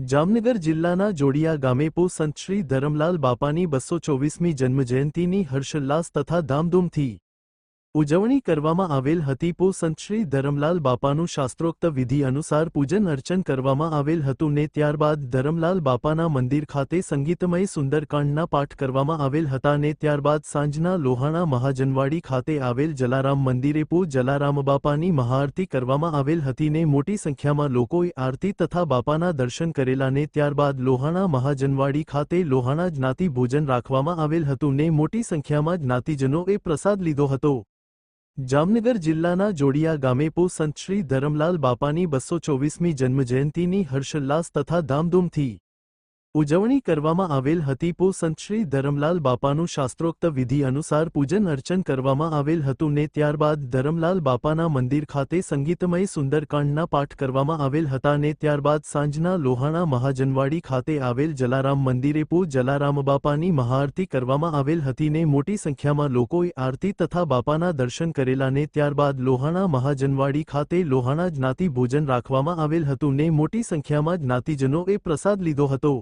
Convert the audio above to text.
જામનગર જિલ્લાના જોડિયા ગામે પો સંત શ્રી ધરમલાલ બાપાની 224મી જન્મજયંતિની હર્ષોલ્લાસ તથા ધામધૂમથી ઉજવણી કરવામાં આવેલ હતી। પો સંત શ્રી ધરમલાલ બાપાનું શાસ્ત્રોક્ત વિધિ અનુસાર પૂજન અર્ચન કરવામાં આવેલ હતું ને ત્યારબાદ ધરમલાલ બાપાના મંદિર ખાતે સંગીતમય સુંદરકાંડના પાઠ કરવામાં આવેલ હતા ને ત્યારબાદ સાંજના લોહાણા મહાજનવાડી ખાતે આવેલ જલારામ મંદિરે પો જલારામ બાપાની મહાઆરતી કરવામાં આવેલ હતી ને મોટી સંખ્યામાં લોકોએ આરતી તથા બાપાના દર્શન કરેલા ને ત્યારબાદ લોહાણા મહાજનવાડી ખાતે લોહાણા જ્ઞાતિ ભોજન રાખવામાં આવેલ હતું ને મોટી સંખ્યામાં જ્ઞાતિજનોએ પ્રસાદ લીધો હતો। જામનગર જિલ્લાના જોડિયા ગામે પો સંત શ્રી ધરમલાલ બાપાની 224મી જન્મજયંતિની હર્ષોલ્લાસ તથા ધામધૂમથી ઉજવણી કરવામાં આવેલ હતી। પો સંત શ્રી ધરમલાલ બાપાનું શાસ્ત્રોક્ત વિધિ અનુસાર પૂજન અર્ચન કરવામાં આવેલ હતું ને ત્યારબાદ ધરમલાલ બાપાના મંદિર ખાતે સંગીતમય સુંદરકાંડના પાઠ કરવામાં આવેલ હતા ને ત્યારબાદ સાંજના લોહાણા મહાજનવાડી ખાતે આવેલ જલારામ મંદિરે પો જલારામ બાપાની મહાઆરતી કરવામાં આવેલ હતી ને મોટી સંખ્યામાં લોકોએ આરતી તથા બાપાના દર્શન કરેલા ને ત્યારબાદ લોહાણા મહાજનવાડી ખાતે લોહાણા જ્ઞાતિ ભોજન રાખવામાં આવેલ હતું ને મોટી સંખ્યામાં જ્ઞાતિજનોએ પ્રસાદ લીધો હતો।